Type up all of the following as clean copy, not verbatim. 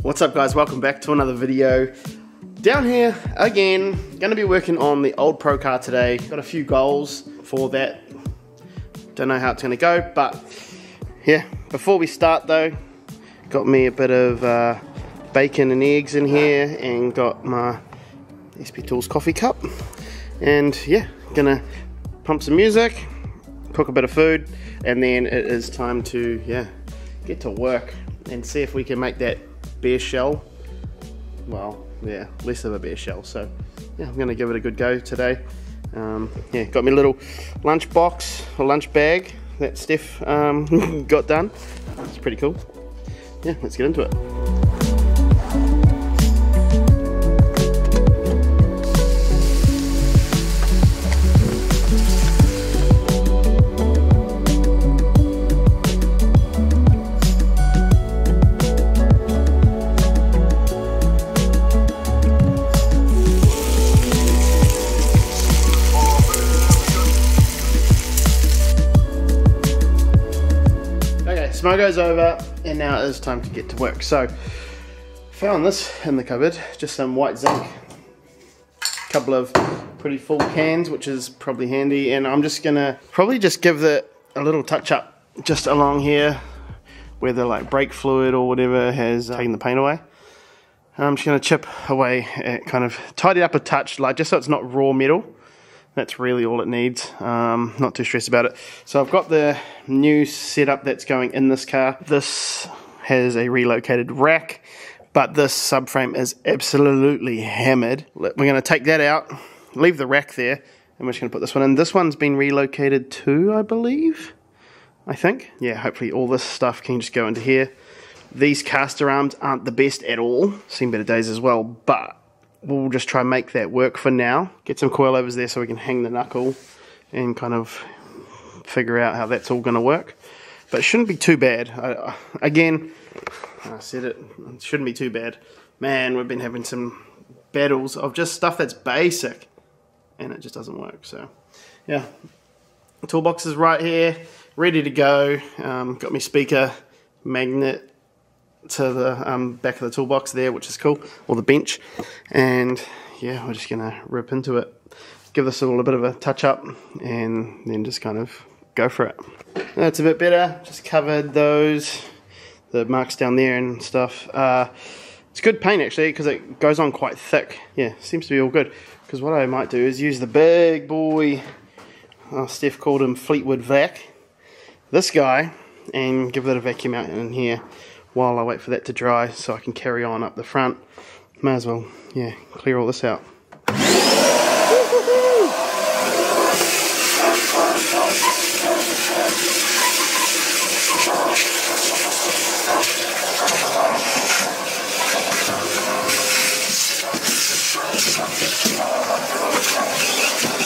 What's up guys, welcome back to another video. Down here again, gonna be working on the old pro car today. Got a few goals for that. Don't know how it's gonna go, but yeah, before we start though, got me a bit of bacon and eggs in here and got my SP Tools coffee cup. And yeah, gonna pump some music, cook a bit of food, and then it is time to get to work and see if we can make that bear shell, well, yeah, less of a bear shell. So yeah, I'm gonna give it a good go today. Yeah, got me a little lunch box or lunch bag that Steph got done. It's pretty cool. Yeah, let's get into it. Smogo's over and now it is time to get to work. So found this in the cupboard, just some white zinc, a couple of pretty full cans, which is probably handy, and I'm just gonna probably just give it a little touch up just along here where the like brake fluid or whatever has taken the paint away. I'm just gonna chip away at kind of tidy up a touch, like just so it's not raw metal. That's really all it needs. Not too stressed about it. So I've got the new setup that's going in this car. This has a relocated rack, but this subframe is absolutely hammered. We're going to take that out, leave the rack there, and we're just going to put this one in. This one's been relocated too, I believe. I think. Yeah, hopefully all this stuff can just go into here. These caster arms aren't the best at all. Seen better days as well, but we'll just try and make that work for now. Get some coilovers there so we can hang the knuckle and kind of figure out how that's all going to work. But it shouldn't be too bad. Again, I said it shouldn't be too bad. Man, we've been having some battles of just stuff that's basic and it just doesn't work. So yeah, the toolbox is right here, ready to go. Got my speaker magnet to the back of the toolbox there, which is cool, or the bench, and yeah, we're just gonna rip into it, give this all a bit of a touch up, and then just kind of go for it. That's a bit better. Just covered the marks down there and stuff. It's good paint actually because it goes on quite thick. Yeah, seems to be all good. Because what I might do is use the big boy, Steph called him Fleetwood Vac, this guy, and give it a vacuum out in here while I wait for that to dry so I can carry on up the front. May as well, yeah, clear all this out.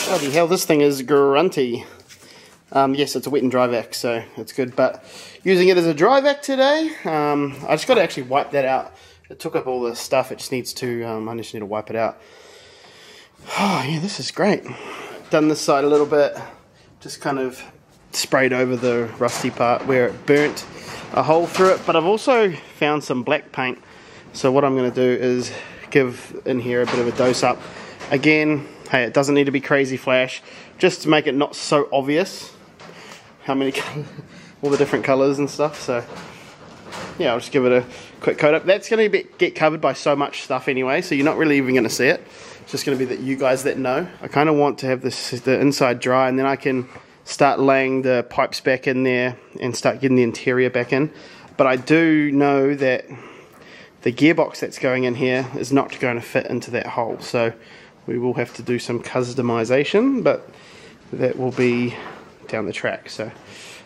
Bloody hell, this thing is grunty. Yes, it's a wet and dry vac, so it's good, but using it as a dry vac today, I just got to actually wipe that out. It took up all the stuff, it just needs to, I just need to wipe it out. Oh yeah, this is great. Done this side a little bit, just kind of sprayed over the rusty part where it burnt a hole through it, but I've also found some black paint, so what I'm going to do is give in here a bit of a dose up. Again, hey, it doesn't need to be crazy flash, just to make it not so obvious how many all the different colors and stuff. So yeah, I'll just give it a quick coat up. That's going to get covered by so much stuff anyway, so you're not really even going to see it. It's just going to be that you guys that know. I kind of want to have the inside dry, and then I can start laying the pipes back in there and start getting the interior back in. But I do know that the gearbox that's going in here is not going to fit into that hole, so we will have to do some customization, but that will be down the track. So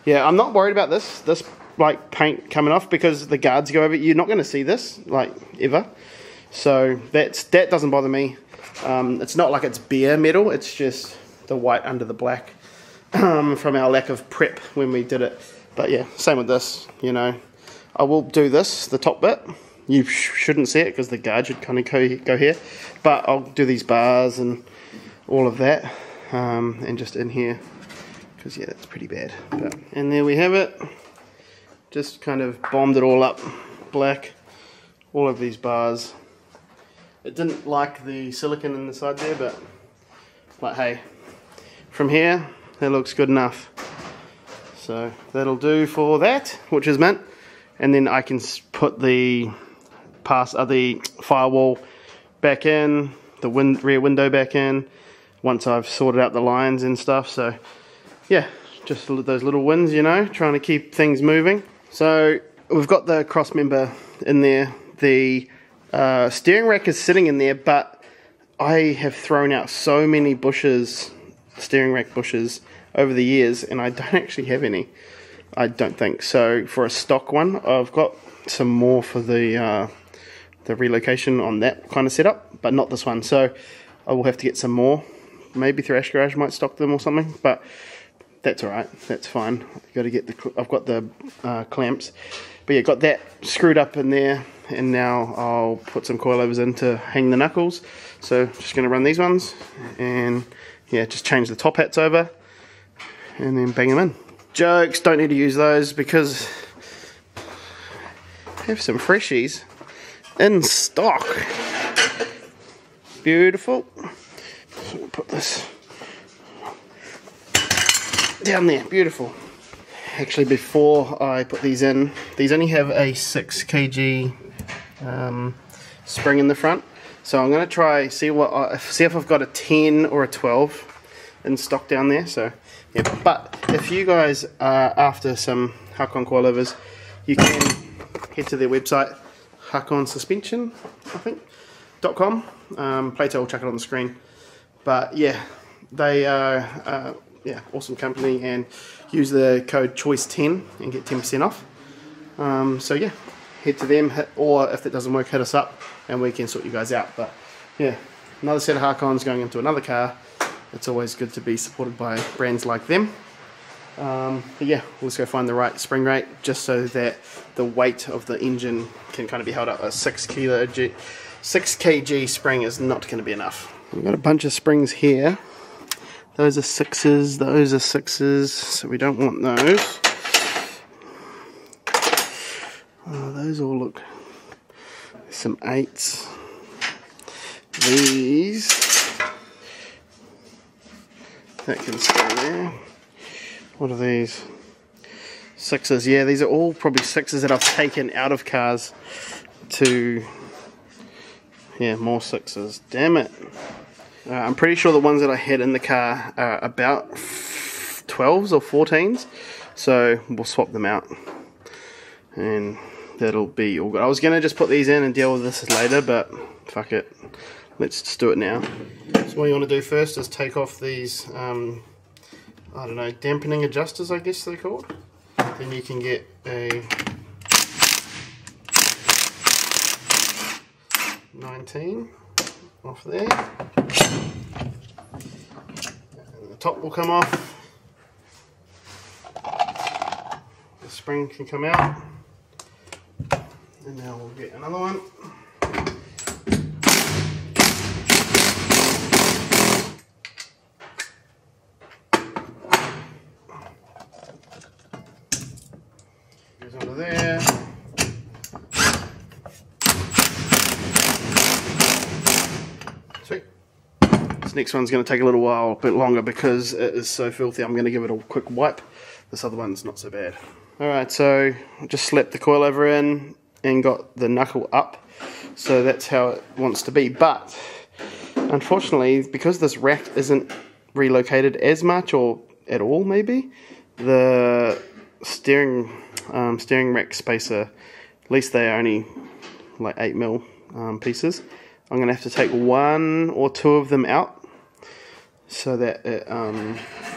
yeah, I'm not worried about this like paint coming off because the guards go over. You're not going to see this like ever, so that doesn't bother me. It's not like it's bare metal, it's just the white under the black from our lack of prep when we did it. But yeah, same with this, you know. I will do this, the top bit. You shouldn't see it because the guard should kind of go here, but I'll do these bars and all of that, and just in here, because yeah, that's pretty bad. And there we have it. Just kind of bombed it all up black all of these bars. It didn't like the silicone in the side there, but hey, from here that looks good enough. So that'll do for that, which is mint. And then I can put the firewall back in, the rear window back in, once I've sorted out the lines and stuff. So yeah, just those little wins, you know, trying to keep things moving. So we've got the cross member in there. The steering rack is sitting in there, but I have thrown out so many bushes, steering rack bushes, over the years, and I don't actually have any. I don't think so. For a stock one, I've got some more for the relocation on that kind of setup, but not this one. So I will have to get some more. Maybe Thrash Garage might stock them or something, but that's all right. That's fine. Got to get I've got the clamps, but yeah, got that screwed up in there, and now I'll put some coilovers in to hang the knuckles. So just going to run these ones, and yeah, just change the top hats over, and then bang them in. Jokes, don't need to use those because I have some freshies in stock. Beautiful. So we'll put this down there. Beautiful. Actually, before I put these in, these only have a 6 kg spring in the front. So I'm going to try see if I've got a 10 or a 12 in stock down there. So yeah, but if you guys are after some Hakon coilovers, you can head to their website, Hakon Suspension, I think, .com. Plato will chuck it on the screen. But yeah, they are yeah, awesome company, and use the code CHOICE10 and get 10% off. So yeah, head to them, or if that doesn't work, hit us up and we can sort you guys out. But yeah, another set of Hakons going into another car. It's always good to be supported by brands like them. But yeah, let's go find the right spring rate, just so that the weight of the engine can kind of be held up. A 6 kg spring is not going to be enough. We've got a bunch of springs here. Those are 6s, those are 6s, so we don't want those. Oh, those all look, some 8s. These, that can stay there. What are these? 6s, yeah, these are all probably 6s that I've taken out of cars to, yeah, more 6s, damn it. I'm pretty sure the ones that I had in the car are about 12s or 14s, so we'll swap them out and that'll be all good. I was going to just put these in and deal with this later, but fuck it, let's just do it now. So what you want to do first is take off these, I don't know, dampening adjusters, I guess they're called. Then you can get a 19 off there. And the top will come off. The spring can come out. And now we'll get another one. Goes under there. Sweet. This next one's going to take a little while, a bit longer, because it is so filthy. I'm going to give it a quick wipe. This other one's not so bad. Alright, so I just slapped the coilover in and got the knuckle up, so that's how it wants to be. But unfortunately, because this rack isn't relocated as much, or at all maybe, the steering rack spacer, at least they are only like 8mm pieces. I'm going to have to take 1 or 2 of them out so that it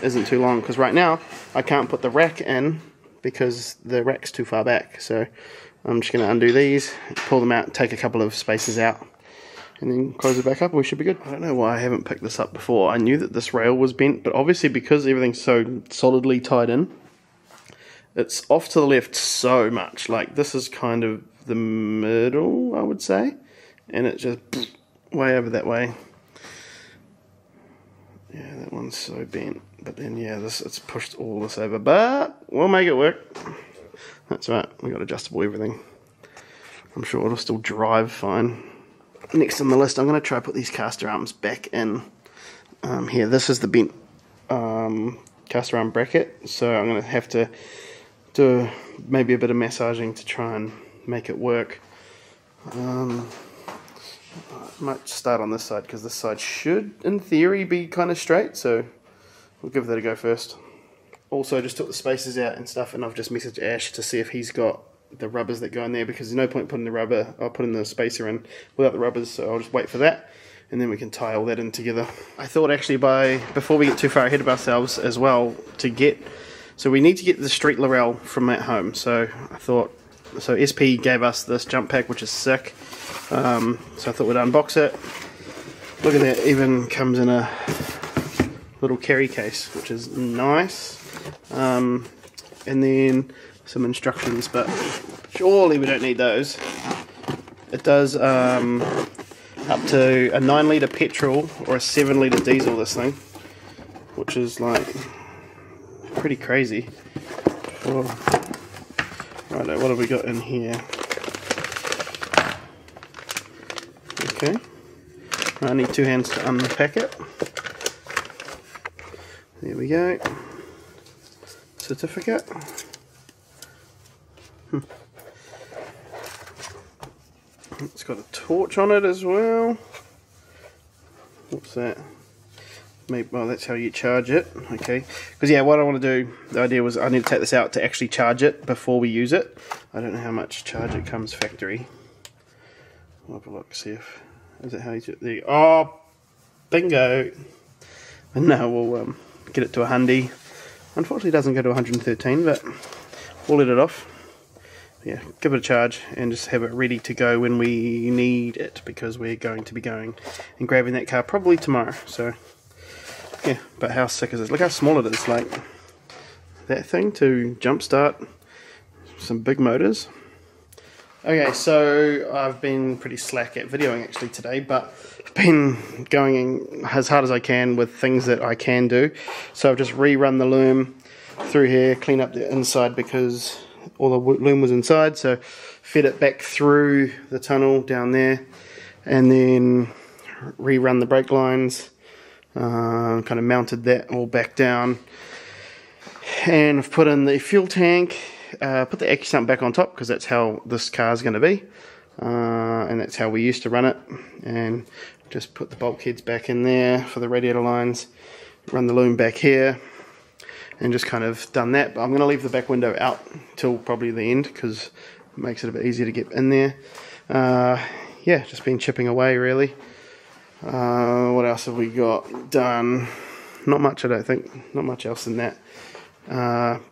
isn't too long, because right now I can't put the rack in because the rack's too far back. So I'm just going to undo these, pull them out, take a couple of spaces out, and then close it back up and we should be good. I don't know why I haven't picked this up before. I knew that this rail was bent, but obviously because everything's so solidly tied in, it's off to the left so much. Like, this is kind of the middle, I would say, and it's just way over that way. Yeah, that one's so bent. But then, yeah, it's pushed all this over, but we'll make it work. That's right, we got adjustable everything. I'm sure it'll still drive fine. Next on the list, I'm going to try put these caster arms back in here. This is the bent caster arm bracket, so I'm going to have to do maybe a bit of massaging to try and make it work. I might start on this side because this side should, in theory, be kind of straight, so we'll give that a go first. Also, just took the spacers out and stuff, and I've just messaged Ash to see if he's got the rubbers that go in there, because there's no point putting the rubber, I'll put in the spacer in without the rubbers, so I'll just wait for that, and then we can tie all that in together. I thought actually before we get too far ahead of ourselves as well, so we need to get the street Laurel from at home, so I thought, so SP gave us this jump pack, which is sick, so I thought we'd unbox it. Look at that, even comes in a little carry case, which is nice, and then some instructions, but surely we don't need those. It does up to a 9 litre petrol or a 7 litre diesel, this thing, which is like pretty crazy. Oh. Right, what have we got in here? Okay, I need 2 hands to unpack it. There we go. Certificate. It's got a torch on it as well. What's that? Maybe, well, that's how you charge it. Okay, because yeah, what I want to do, the idea was I need to take this out to actually charge it before we use it. I don't know how much charge it comes factory. I'll have a look, see if, is it how you do it? There. Oh, bingo! And now we'll get it to 100. Unfortunately, it doesn't go to 113, but we'll let it off. Yeah, give it a charge and just have it ready to go when we need it, because we're going to be going and grabbing that car probably tomorrow. So yeah, but how sick is it? Look how small it is. Like that thing to jumpstart some big motors. Okay, so I've been pretty slack at videoing actually today, but I've been going as hard as I can with things that I can do. So I've just rerun the loom through here, clean up the inside because all the loom was inside, so fed it back through the tunnel down there, and then rerun the brake lines, kind of mounted that all back down, and I've put in the fuel tank, put the AccuSump back on top because that's how this car is going to be, and that's how we used to run it, and just put the bulkheads back in there for the radiator lines, run the loom back here, and just kind of done that. But I'm going to leave the back window out till probably the end because it makes it a bit easier to get in there. Yeah, just been chipping away really. What else have we got done? Not much, I don't think. Not much else than that.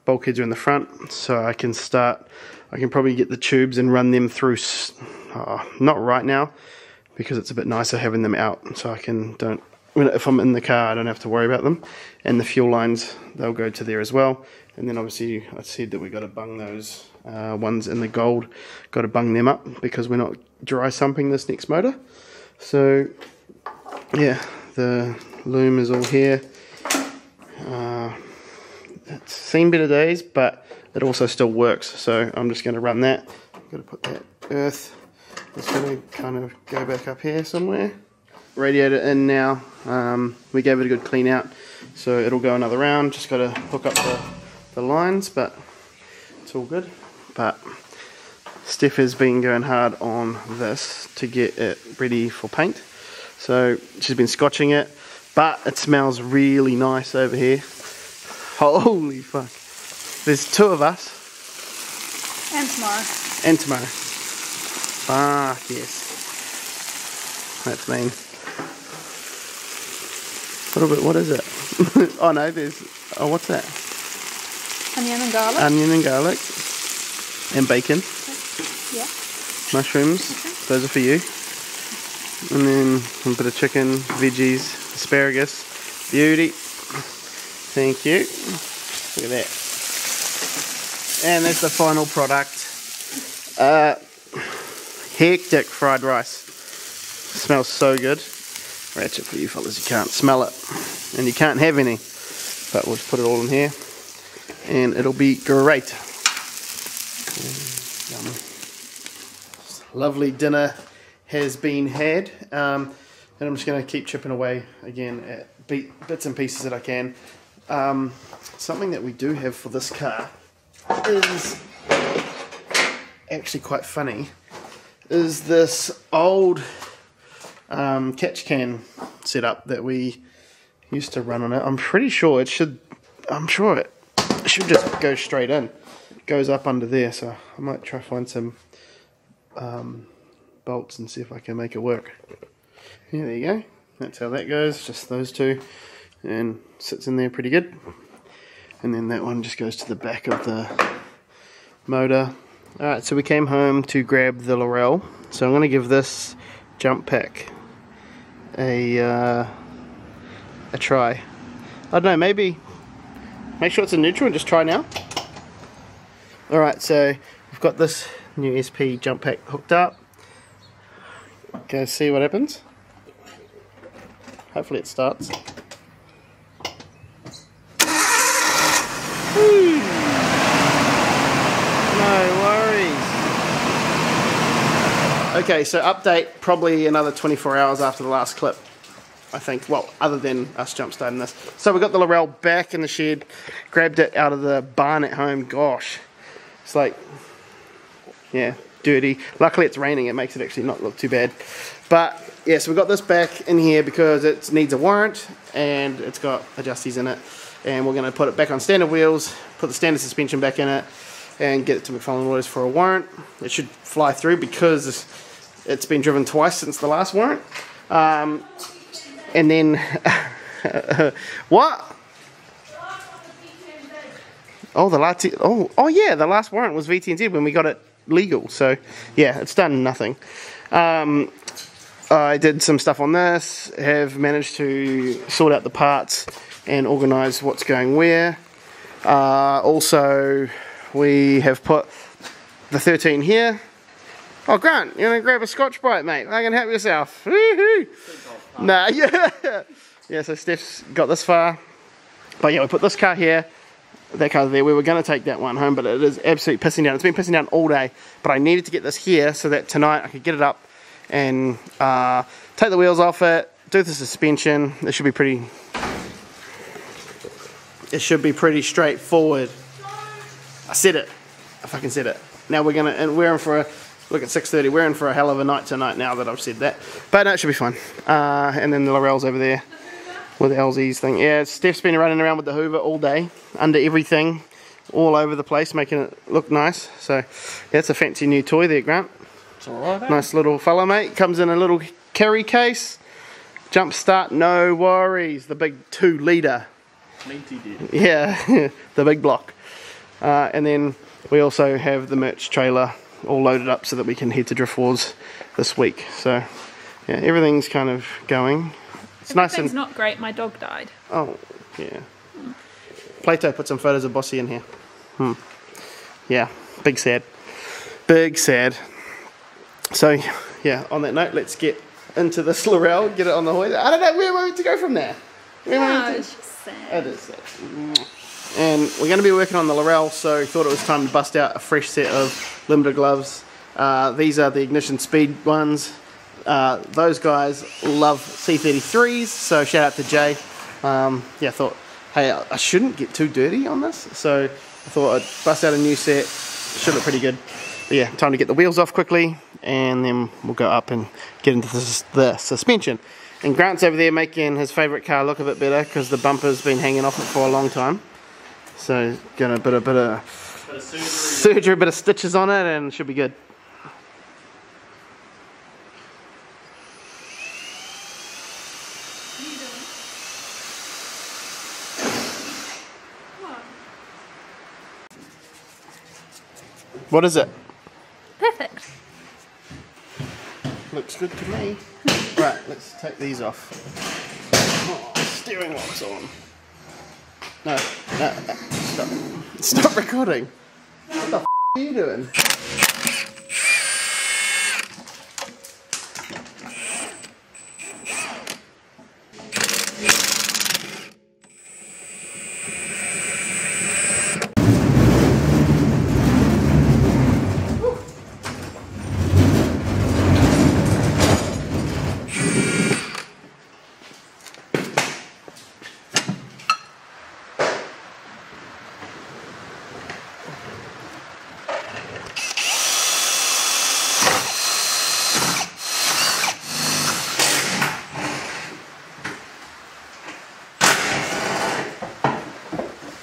Bulkheads are in the front, so I can probably get the tubes and run them through, not right now because it's a bit nicer having them out, so I can if I'm in the car, I don't have to worry about them. And the fuel lines, they'll go to there as well. And then obviously I said that we got to bung those ones in the gold, got to bung them up because we're not dry sumping this next motor. So yeah, the loom is all here. It's seen better days, but it also still works. So I'm just going to run that. I've got to put that earth, it's going to kind of go back up here somewhere. Radiator in now. We gave it a good clean out, so it'll go another round. Just got to hook up the lines, but it's all good. But Steph has been going hard on this to get it ready for paint, so she's been scotching it, but it smells really nice over here. Holy fuck, there's 2 of us and tomorrow fuck yes, that's mean. What is it? Oh no, what's that? Onion and garlic. Onion and garlic. And bacon. Yeah. Mushrooms. Those are for you. And then a bit of chicken, veggies, asparagus. Beauty. Thank you. Look at that. And that's the final product. Hectic fried rice. Smells so good. Ratchet for you fellas, you can't smell it and you can't have any, but we'll just put it all in here and it'll be great. lovely dinner has been had. And I'm just going to keep chipping away again at bits and pieces that I can. Something that we do have for this car is actually quite funny. Is this old catch can setup that we used to run on it. I'm pretty sure it should. I'm sure it should just go straight in. It goes up under there, so I might try find some bolts and see if I can make it work. Yeah, there you go. That's how that goes. Just those two, and sits in there pretty good. And then that one just goes to the back of the motor. All right, so we came home to grab the Laurel. So I'm going to give this jump pack a try. I don't know, maybe make sure it's in neutral and just try now. Alright, so we've got this new SP jump pack hooked up. Go see what happens. Hopefully it starts. No worries. Okay, so update probably another 24 hours after the last clip, I think. Well, other than us jump starting this. So we got the Laurel back in the shed, grabbed it out of the barn at home. Gosh, it's like, yeah, dirty. Luckily it's raining, it makes it actually not look too bad. But yeah, so we got this back in here because it needs a warrant and it's got adjusties in it. And we're going to put it back on standard wheels, put the standard suspension back in it, and get it to McFarlane Autos for a warrant. It should fly through because it's been driven twice since the last warrant. And then, what? Oh, oh yeah, the last warrant was VTNZ when we got it legal. So yeah, it's done nothing. I did some stuff on this, have managed to sort out the parts and organise what's going where. Also, we have put the 13 here. Oh, Grant, you want to grab a Scotch Brite, mate? I can help yourself. Woohoo! Nah, yeah. Yeah, so Steph's got this far. But yeah, we put this car here, that car there. We were going to take that one home, but it is absolutely pissing down. It's been pissing down all day. But I needed to get this here so that tonight I could get it up and take the wheels off it, do the suspension. It should be pretty straightforward. I said it. I fucking said it. Now we're in for a, look at 6:30, we're in for a hell of a night tonight now that I've said that. But no, it should be fun. And then the Laurel's over there with the LZ's thing. Yeah, Steph's been running around with the Hoover all day, under everything, all over the place, making it look nice. So yeah, it's a fancy new toy there, Grant. It's alright, eh? Nice little fella, mate. Comes in a little carry case. Jump start, no worries. The big 2-litre. Meaty did. Yeah, the big block. And then we also have the merch trailer all loaded up so that we can head to Drift Wars this week. So yeah, everything's kind of going. It's nice and not great. My dog died. Oh yeah. Plato put some photos of Bossy in here. Yeah, big sad. Big sad. So yeah, on that note, let's get into this Laurel, get it on the hoist. I don't know where we're to go from there. It's just sad. It is sad. And we're going to be working on the Laurel, so thought it was time to bust out a fresh set of limiter gloves. These are the ignition speed ones. Those guys love C33s, so shout out to Jay. Yeah, I thought, hey, I shouldn't get too dirty on this, so I thought I'd bust out a new set. Should look pretty good. But yeah, time to get the wheels off quickly, and then we'll go up and get into the suspension. And Grant's over there making his favourite car look a bit better because the bumper's been hanging off it for a long time. So got a bit of surgery, a bit of stitches on it, and it should be good. What is it? Perfect. Looks good to me. Right, let's take these off. Oh, steering lock's on. No, stop. Stop recording. What the f are you doing?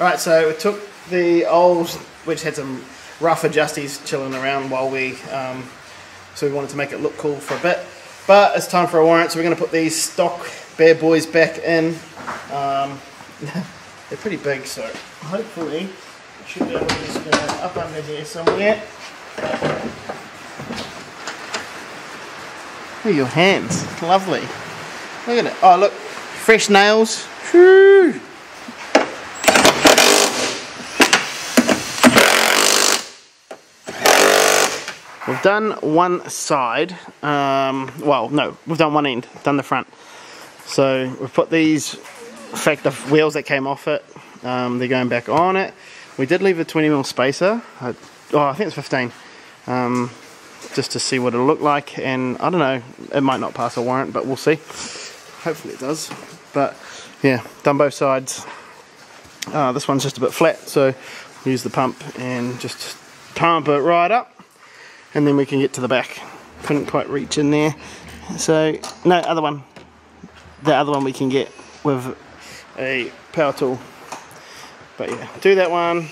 Alright, so we took the old, which had some rough adjusties chilling around while we, so we wanted to make it look cool for a bit. But it's time for a warrant, so we're going to put these stock bad boys back in. They're pretty big, so hopefully I should be able to just go up under here somewhere. Look at your hands, lovely. Look at it. Oh look, fresh nails. Whew. We've done one side, well no, we've done one end, done the front. So we've put these, in fact the wheels that came off it, they're going back on it. We did leave a 20mm spacer, I think it's 15, just to see what it'll look like, and I don't know, it might not pass a warrant, but we'll see. Hopefully it does. But yeah, done both sides. This one's just a bit flat, so use the pump and just pump it right up. And then we can get to the back. Couldn't quite reach in there. So, no, other one. The other one we can get with a power tool. But yeah, do that one. And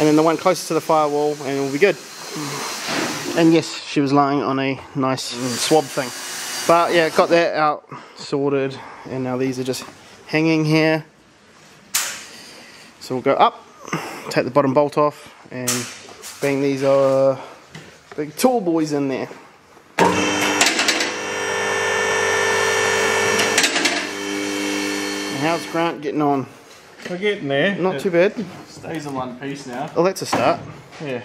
then the one closest to the firewall, and we'll be good. And yes, she was lying on a nice swab thing. But yeah, got that out, sorted. And now these are just hanging here. So we'll go up, take the bottom bolt off, and bang these big tall boys in there. And how's Grant getting on? We're getting there. Not too bad. Stays in one piece now. Oh, that's a start. Yeah.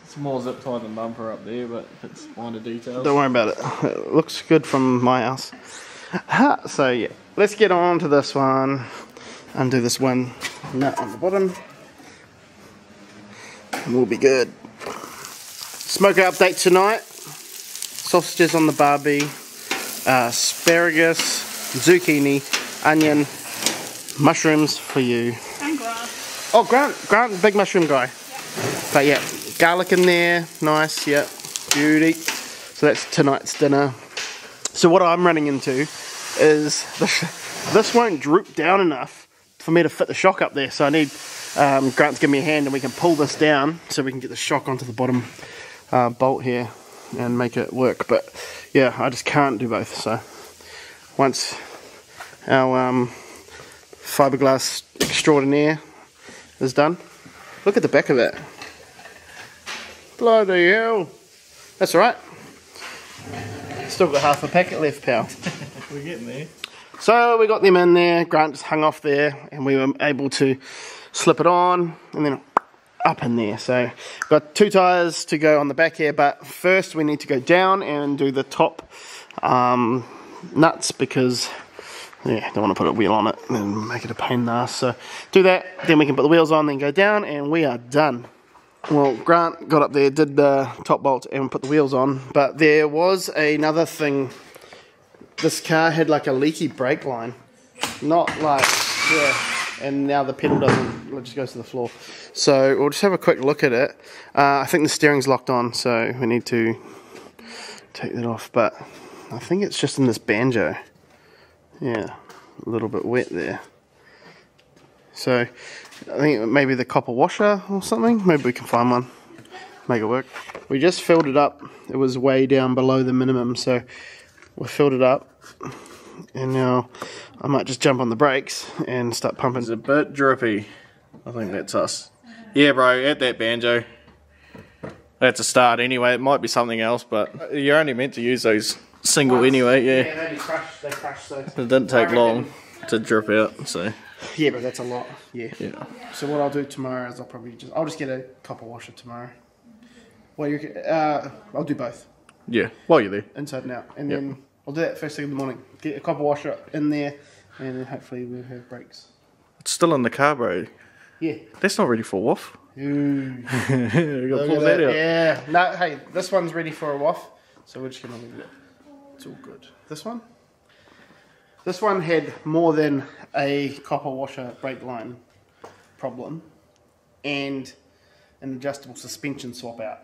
It's more zip tie than bumper up there, but it's minor details. Don't worry about it. It looks good from my house. So yeah, let's get on to this one. Undo this one nut on the bottom. And we'll be good. Smoker update tonight. Sausages on the barbie, asparagus, zucchini, onion, mushrooms for you. And grass. Oh, Grant, big mushroom guy. But yeah, garlic in there, nice, yeah, beauty. So that's tonight's dinner. So what I'm running into is this won't droop down enough for me to fit the shock up there. So I need Grant to give me a hand and we can pull this down so we can get the shock onto the bottom bolt here and make it work. But yeah, I just can't do both. So once our fiberglass extraordinaire is done, look at the back of it. Bloody hell. That's alright. Still got half a packet left, pal. We're getting there. So we got them in there, Grant just hung off there, and we were able to slip it on and then up in there. So got 2 tyres to go on the back here, but first we need to go down and do the top nuts because yeah, don't want to put a wheel on it and make it a pain in the ass. So do that, then we can put the wheels on, then go down, and we are done. Well, Grant got up there, did the top bolt and put the wheels on, but there was another thing. This car had like a leaky brake line, not like, yeah, and now the pedal doesn't, it just goes to the floor. So we'll just have a quick look at it. I think the steering's locked on, so we need to take that off, but I think it's just in this banjo. Yeah, a little bit wet there. So I think maybe the copper washer or something, maybe we can find one, make it work. We just filled it up, it was way down below the minimum, so we filled it up, and now I might just jump on the brakes and start pumping. It's a bit drippy. I think that's us. Yeah, bro, at that banjo. That's a start anyway. It might be something else, but you're only meant to use those single anyway, yeah. Yeah, they crush, so. It didn't take long to drip out, so. Yeah, but that's a lot, yeah. Yeah. So what I'll do tomorrow is I'll just get a copper washer tomorrow. Well, I'll do both. Yeah, while you're there. Inside and out. And then I'll do that first thing in the morning. Get a copper washer in there, and then hopefully we'll have brakes. It's still in the car, bro. Yeah. That's not ready for a waff. Ooh. We gotta pull that that out. Yeah. No, hey, this one's ready for a waff, so we're just gonna leave it. It's all good. This one had more than a copper washer brake line problem and an adjustable suspension swap out.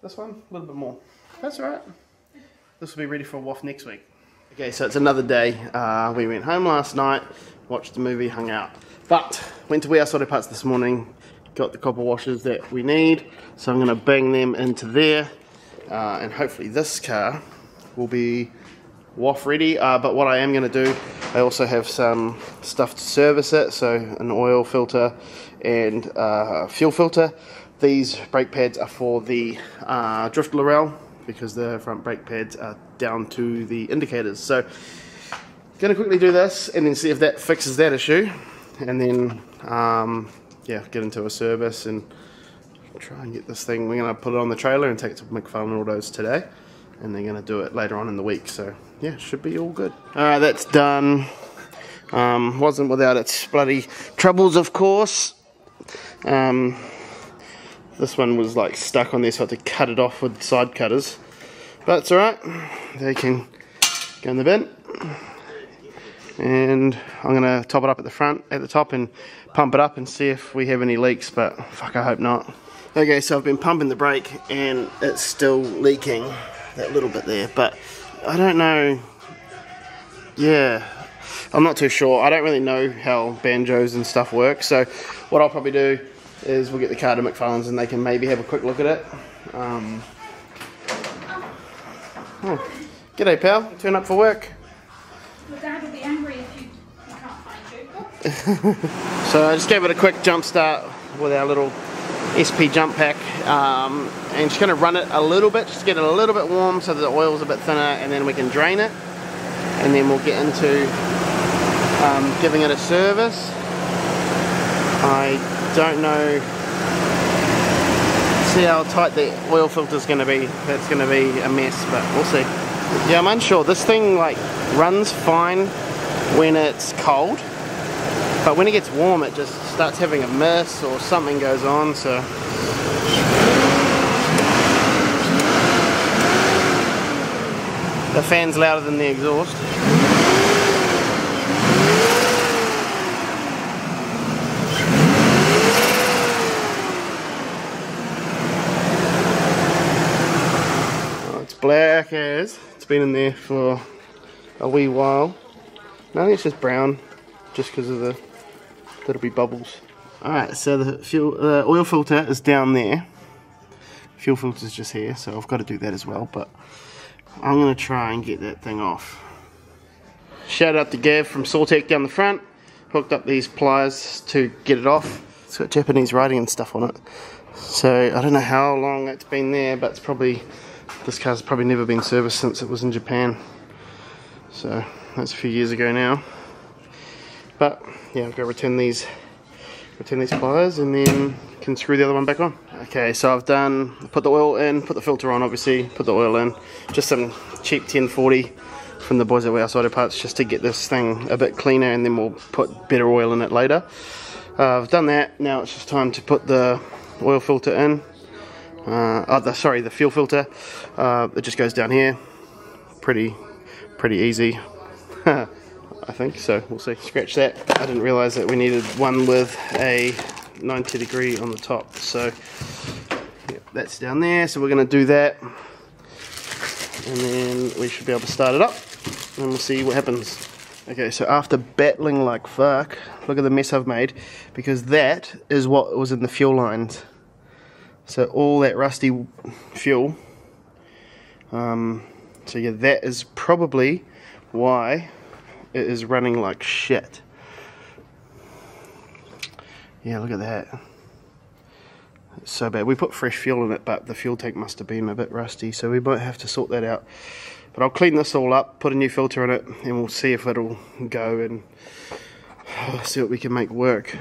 This one, a little bit more. That's alright. This will be ready for a waff next week. Okay, so it's another day. We went home last night, watched the movie, hung out. But went to We Are Sorted Parts this morning, got the copper washers that we need. So I'm going to bang them into there. And hopefully this car will be WAF ready. But what I am going to do, I also have some stuff to service it. So an oil filter and fuel filter. These brake pads are for the drift Laurel, because the front brake pads are down to the indicators. So gonna quickly do this and then see if that fixes that issue, and then yeah, get into a service and try and get this thing. We're gonna put it on the trailer and take it to McFarlane Autos today, and they're gonna do it later on in the week. So yeah, should be all good. Alright, that's done. Wasn't without its bloody troubles, of course. This one was like stuck on there, so I had to cut it off with side cutters. But it's alright, they can go in the bin. And I'm going to top it up at the front, at the top, and pump it up and see if we have any leaks, but fuck, I hope not. Okay, so I've been pumping the brake and it's still leaking, that little bit there, but I don't know, yeah, I'm not too sure. I don't really know how banjos and stuff work, so what I'll probably do is we'll get the car to McFarlane's and they can maybe have a quick look at it. Oh, g'day pal, turn up for work. Your dad will be angry if you can't find you. So I just gave it a quick jump start with our little SP jump pack, and just going to run it a little bit, just get it a little bit warm so that the oil's a bit thinner, and then we can drain it, and then we'll get into giving it a service. I don't know, see how tight the oil filter's going to be. That's going to be a mess, but we'll see. Yeah, I'm unsure. This thing like runs fine when it's cold, but when it gets warm it just starts having a miss or something goes on, so the fan's louder than the exhaust. Black as, it's been in there for a wee while. No, I think it's just brown, just because of the, there'll be bubbles. Alright, so the oil filter is down there. Fuel filter is just here, so I've got to do that as well, but I'm going to try and get that thing off. Shout out to Gav from Sortec down the front, hooked up these pliers to get it off. It's got Japanese writing and stuff on it, so I don't know how long it's been there, but it's probably, this car's probably never been serviced since it was in Japan, so that's a few years ago now. But yeah, I've got to return these pliers and then can screw the other one back on. Okay, so I've put the oil in, put the filter on obviously, put the oil in, just some cheap 1040 from the boys at We Are Sorted Parts just to get this thing a bit cleaner, and then we'll put better oil in it later. I've done that, now it's just time to put the oil filter in. The fuel filter. It just goes down here. Pretty easy. I think so. We'll see. Scratch that. I didn't realise that we needed one with a 90° on the top. So yeah, that's down there. So we're going to do that, and then we should be able to start it up, and we'll see what happens. Okay, so after battling like fuck, look at the mess I've made, because that is what was in the fuel lines. So all that rusty fuel, so yeah, that is probably why it is running like shit. Yeah, look at that. It's so bad. We put fresh fuel in it, but the fuel tank must have been a bit rusty, so we might have to sort that out. But I'll clean this all up, put a new filter in it, and we'll see if it'll go and see what we can make work.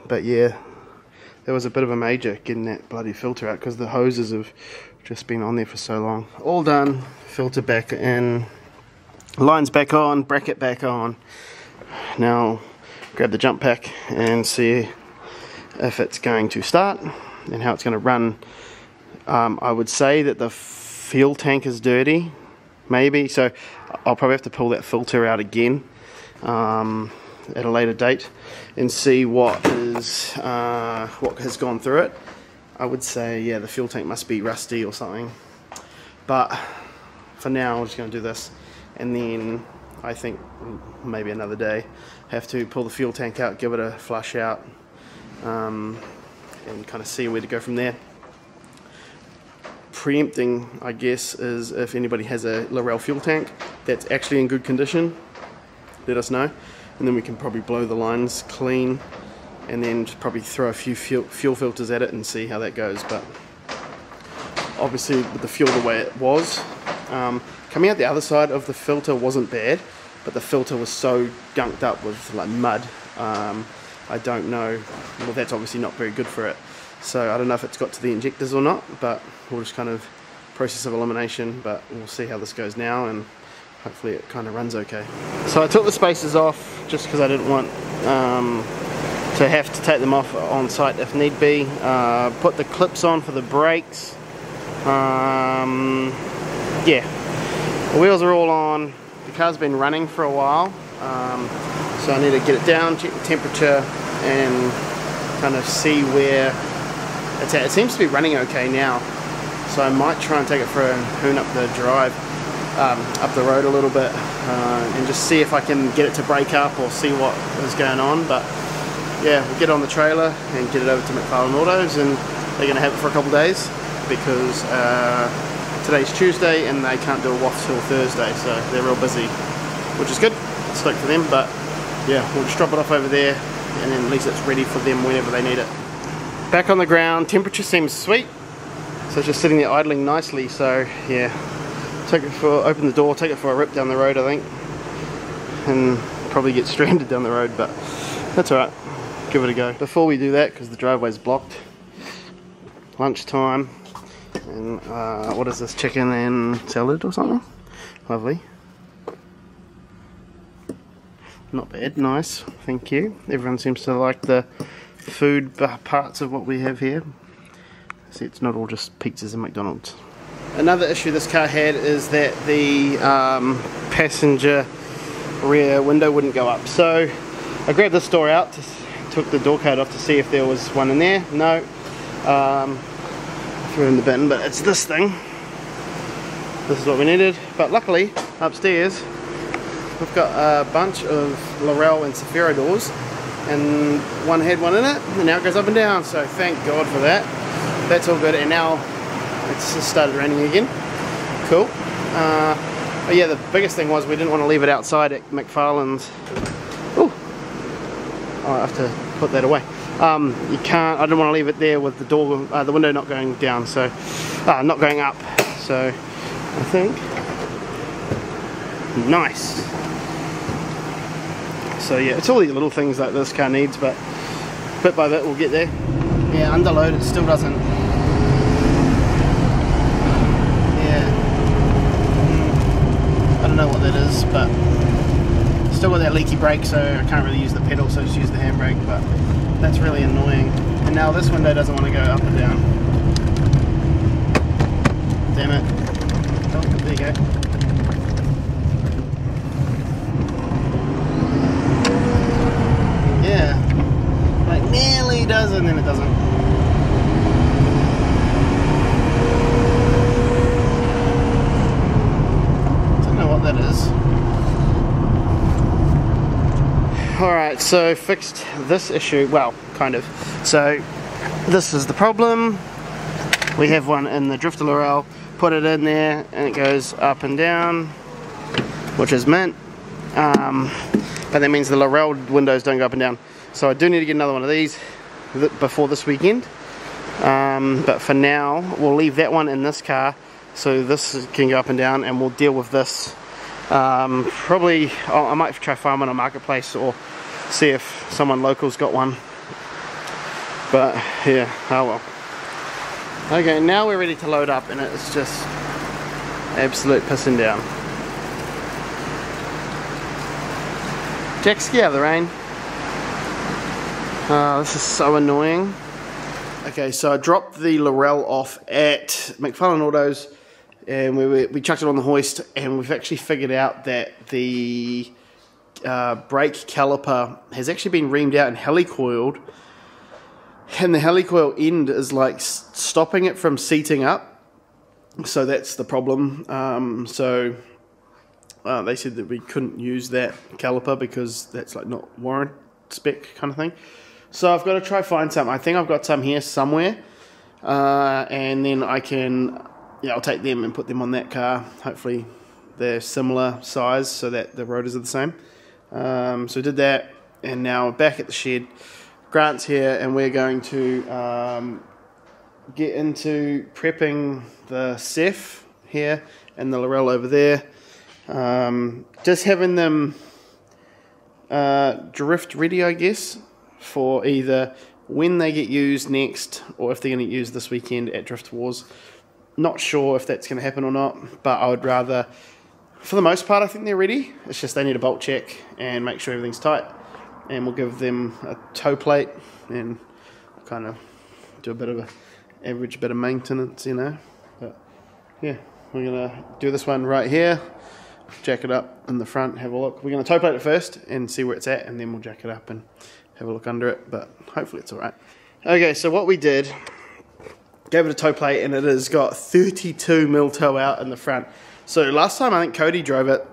But yeah, there was a bit of a major getting that bloody filter out because the hoses have just been on there for so long. All done, filter back in, lines back on, bracket back on. Now grab the jump pack and see if it's going to start and how it's going to run. I would say that the fuel tank is dirty, maybe, so I'll probably have to pull that filter out again at a later date and see what has gone through it. I would say, yeah, the fuel tank must be rusty or something, but for now I'm just going to do this, and then I think maybe another day. Have to pull the fuel tank out, give it a flush out, and kind of see where to go from there. Preempting, I guess, is if anybody has a Laurel fuel tank that's actually in good condition, let us know, and then we can probably blow the lines clean and then just probably throw a few fuel filters at it and see how that goes. But obviously with the fuel the way it was, coming out the other side of the filter wasn't bad, but the filter was so gunked up with like mud. I don't know, well, that's obviously not very good for it. So I don't know if it's got to the injectors or not, but we'll just kind of process of elimination, but we'll see how this goes now, and hopefully it kind of runs okay. So I took the spacers off just because I didn't want to have to take them off on site if need be. Put the clips on for the brakes. Yeah, the wheels are all on. The car's been running for a while, so I need to get it down, check the temperature, and kind of see where it's at. It seems to be running okay now, so I might try and take it for a hoon up the drive, up the road a little bit, and just see if I can get it to break up or see what is going on. But yeah, we'll get it on the trailer and get it over to McFarlane Autos, and they're going to have it for a couple of days because today's Tuesday and they can't do a waft till Thursday, so they're real busy, which is good. Stoked for them. But yeah, we'll just drop it off over there, and then at least it's ready for them whenever they need it. Back on the ground, temperature seems sweet, so it's just sitting there idling nicely. So yeah, open the door, take it for a rip down the road, I think, and probably get stranded down the road, but that's alright, give it a go. Before we do that, because the driveway's blocked, lunchtime, and what is this, chicken and salad or something? Lovely. Not bad, nice, thank you. Everyone seems to like the food parts of what we have here. See, it's not all just pizzas and McDonald's. Another issue this car had is that the passenger rear window wouldn't go up. So I grabbed this door out, took the door code off to see if there was one in there. No. Threw it in the bin, but it's this thing. This is what we needed. But luckily, upstairs, we've got a bunch of Laurel and Saphira doors, and one had one in it, and now it goes up and down, so thank God for that. That's all good, and now it's just started raining again. Cool. But yeah, the biggest thing was we didn't want to leave it outside at McFarlane's. Ooh. Oh, I have to put that away. You can't, I didn't want to leave it there with the door, the window not going down, so, not going up, so I think, nice. So yeah, it's all the little things that this car needs, but bit by bit we'll get there. Yeah, under load it still doesn't. Yeah. I don't know what that is, but still got that leaky brake, so I can't really use the pedal, so I just use the handbrake, but that's really annoying. And now this window doesn't want to go up and down. Damn it. Oh, there you go. Yeah, like nearly does, and then it doesn't. Don't know what that is. Alright, so fixed this issue, well, kind of. So this is the problem. We have one in the drifter Laurel, put it in there and it goes up and down, which is mint. But that means the Laurel windows don't go up and down. So I do need to get another one of these before this weekend. But for now, we'll leave that one in this car so this can go up and down, and we'll deal with this. Probably, I might try find one on Marketplace or see if someone local's got one. But yeah, oh well. Okay, now we're ready to load up, and it's just absolute pissing down. Jack, ski out of the rain. This is so annoying. Okay, so I dropped the Laurel off at McFarlane Autos, and we chucked it on the hoist, and we've actually figured out that the brake caliper has actually been reamed out and helicoiled, and the helicoil end is like stopping it from seating up, so that's the problem. So they said that we couldn't use that caliper because that's like not warrant spec kind of thing. So I've got to try find some. I think I've got some here somewhere, and then I can, I'll take them and put them on that car. Hopefully they're similar size so that the rotors are the same. So we did that, and now we're back at the shed. Grant's here, and we're going to get into prepping the Ceph here and the Laurel over there. Just having them drift ready, I guess, for either when they get used next or if they're going to use this weekend at Drift Wars. Not sure if that's going to happen or not, but I would rather, for the most part, I think they're ready. It's just they need a bolt check and make sure everything's tight, and we'll give them a toe plate and kind of do a bit of average bit of maintenance, but yeah, we're going to do this one right here, jack it up in the front, have a look. We're going to toe plate it first and see where it's at, and then we'll jack it up and have a look under it, but hopefully it's alright. Okay, so what we did, gave it a toe plate, and it has got 32mm toe out in the front. So last time I think Cody drove it,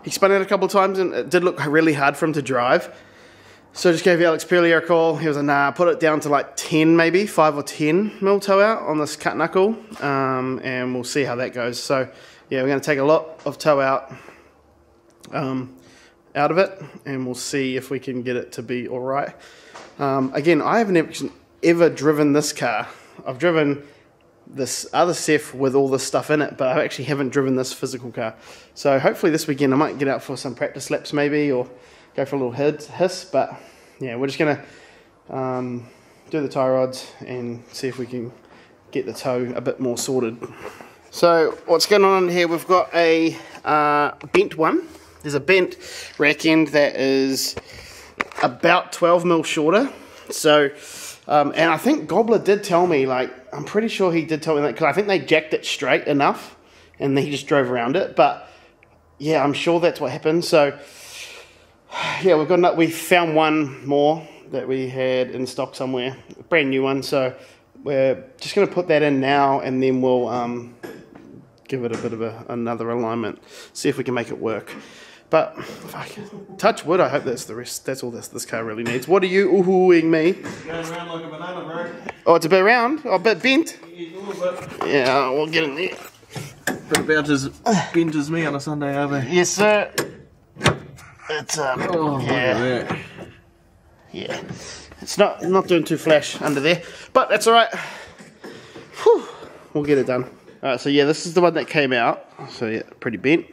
he spun it a couple of times and it did look really hard for him to drive. So I just gave Alex Perlier a call. He was like, nah, put it down to like 10 maybe, 5 or 10mm toe out on this cut knuckle, and we'll see how that goes. So yeah, we're going to take a lot of toe out of it, and we'll see if we can get it to be alright. Again, I haven't ever driven this car. I've driven this other Ceph with all this stuff in it, but I actually haven't driven this physical car. So hopefully this weekend I might get out for some practice laps maybe, or go for a little hiss, but yeah, we're just going to do the tie rods and see if we can get the toe a bit more sorted. So what's going on here, we've got a bent one. There's a bent rack end that is about 12mm shorter. So, and I think Gobbler did tell me, like, I'm pretty sure he did tell me that, because I think they jacked it straight enough and he just drove around it. But yeah, I'm sure that's what happened. So yeah, we found one more that we had in stock somewhere, a brand new one. So we're just going to put that in now, and then we'll give it a bit of another alignment, see if we can make it work. But if I can touch wood, I hope that's the rest. That's all this car really needs. What are you oohooing me? Going around like a banana, bro. Oh, it's a bit round? Oh, a bit bent? Yeah, a little bit. Yeah, we'll get in there. But about as bent as me on a Sunday, are they? Yes, sir. It's oh, yeah. Yeah. It's not doing too flash under there, but that's alright. We'll get it done. Alright, so yeah, this is the one that came out. So yeah, pretty bent.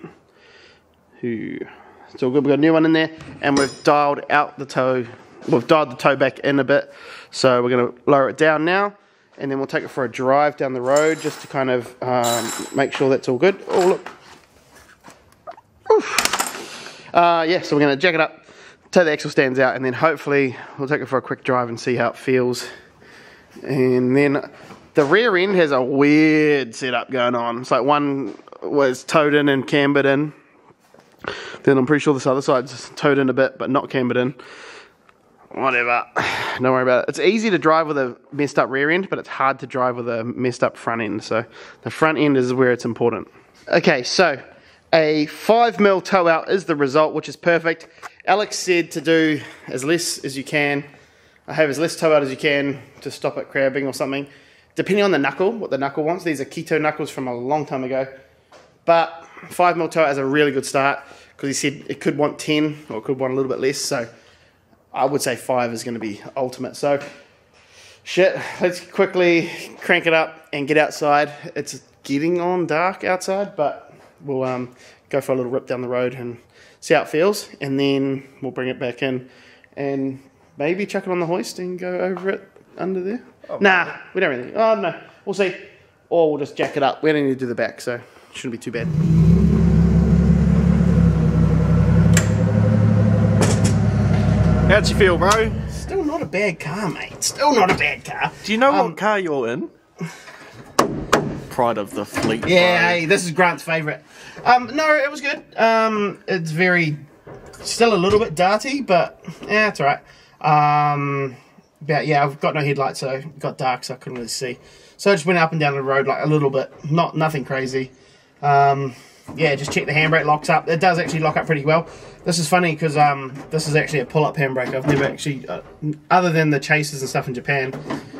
It's all good. We've got a new one in there, and we've dialed out the toe. We've dialed the toe back in a bit, so we're going to lower it down now, and then we'll take it for a drive down the road just to kind of make sure that's all good. Oh, look. Yeah, so we're going to jack it up till the axle stands out, and then hopefully we'll take it for a quick drive and see how it feels. And then the rear end has a weird setup going on. It's like one was towed in and cambered in. Then I'm pretty sure this other side's towed in a bit, but not cambered in. Whatever. Don't worry about it. It's easy to drive with a messed up rear end, but it's hard to drive with a messed up front end. So the front end is where it's important. Okay, so a 5mm toe out is the result, which is perfect. Alex said to do as less as you can. Have as less toe out as you can to stop it crabbing or something. Depending on the knuckle, what the knuckle wants. These are keto knuckles from a long time ago. But 5mm toe out is a really good start, because he said it could want 10 or it could want a little bit less. So I would say 5 is going to be ultimate. So shit, let's quickly crank it up and get outside. It's getting on dark outside, but we'll go for a little rip down the road and see how it feels, and then we'll bring it back in and maybe chuck it on the hoist and go over it under there. Oh, nah, we don't really. Oh no, we'll see. Or we'll just jack it up. We don't need to do the back, so it shouldn't be too bad. How'd you feel, bro? Still not a bad car, mate. Still not a bad car. Do you know what car you're in? Pride of the fleet. Yeah, hey, this is Grant's favourite. No, it was good. It's still a little bit darty, but yeah, it's alright. But yeah, I've got no headlights, so it got dark, so I couldn't really see. So I just went up and down the road like a little bit, nothing crazy. yeah, just check the handbrake locks up. It does actually lock up pretty well. This is funny because this is actually a pull-up handbrake. I've never actually, other than the chasers and stuff in Japan,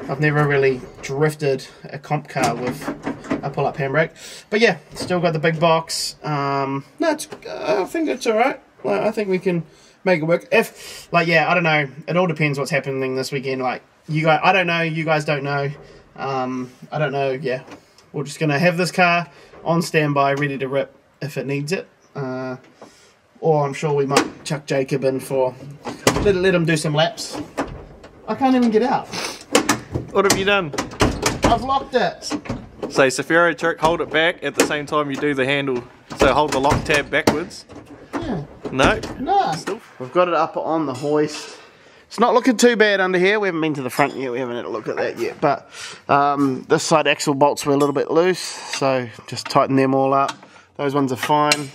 I've never really drifted a comp car with a pull-up handbrake. But yeah, still got the big box. No, I think it's alright. Like, I think we can make it work. If, like, yeah, I don't know. It all depends what's happening this weekend. Like, you guys, I don't know. You guys don't know. I don't know. Yeah, we're just gonna have this car on standby, ready to rip if it needs it. Or I'm sure we might chuck Jacob in for let him do some laps. I can't even get out. What have you done? I've locked it. Say Safiro trick, hold it back at the same time you do the handle. So hold the lock tab backwards. Yeah. No? No. We've got it up on the hoist. It's not looking too bad under here. We haven't been to the front yet. We haven't had a look at that yet. But this side axle bolts were a little bit loose. So just tighten them all up. Those ones are fine.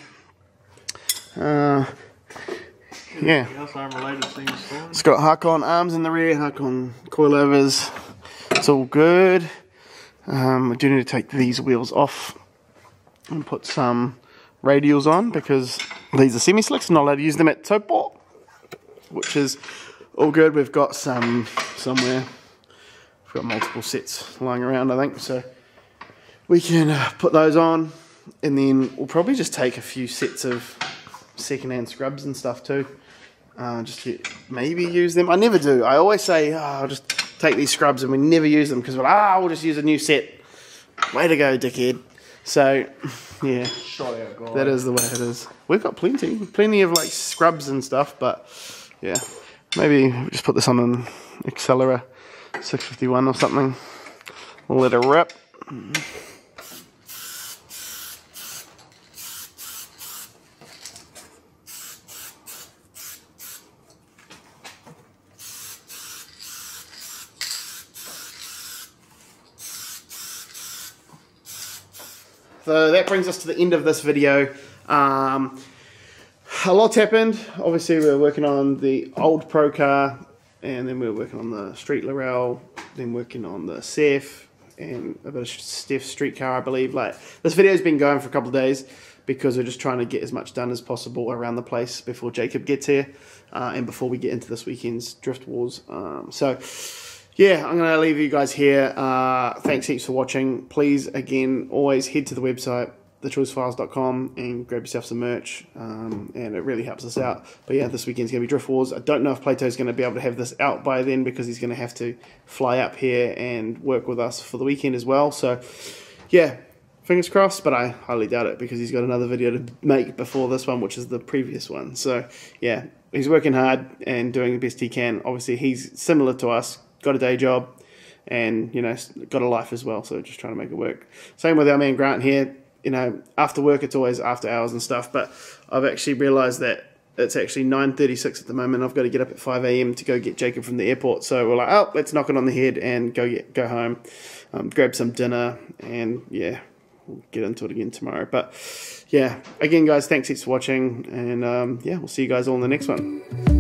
Yeah. It's got Hakon arms in the rear, Hakon coilovers. It's all good. We do need to take these wheels off and put some radials on because these are semi-slicks. Not allowed to use them at Topor, which is all good. We've got some somewhere. We've got multiple sets lying around, I think. So we can put those on, and then we'll probably just take a few sets of second-hand scrubs and stuff too. Just to maybe use them. I never do. I always say, oh, I'll just take these scrubs, and we never use them because we're like, we'll just use a new set. Way to go, dickhead. So, yeah, that is the way it is. We've got plenty of like scrubs and stuff, but yeah, maybe we'll just put this on an Accelera 651 or something. We'll let it rip. So that brings us to the end of this video. A lot's happened. Obviously we were working on the old Pro car, and then we were working on the Street Laurel, then working on the Ceph, and a bit of Steph's street car, I believe. Like, this video's been going for a couple of days because we're just trying to get as much done as possible around the place before Jacob gets here, and before we get into this weekend's Drift Wars. So yeah, I'm going to leave you guys here. Thanks heaps for watching. Please, again, always head to the website, thechoicefiles.com, and grab yourself some merch, and it really helps us out. But yeah, this weekend's going to be Drift Wars. I don't know if Plato's going to be able to have this out by then because he's going to have to fly up here and work with us for the weekend as well. So yeah, fingers crossed, but I highly doubt it because he's got another video to make before this one, which is the previous one. So yeah, he's working hard and doing the best he can. Obviously, he's similar to us. Got a day job and, you know, got a life as well, so just trying to make it work. Same with our man Grant here. You know, after work it's always after hours and stuff, but I've actually realised that it's actually 9:36 at the moment. I've got to get up at 5 AM to go get Jacob from the airport, so we're like, oh, let's knock it on the head and go home, grab some dinner, and yeah, we'll get into it again tomorrow. But yeah, again guys, thanks heaps for watching, and yeah, we'll see you guys all in the next one.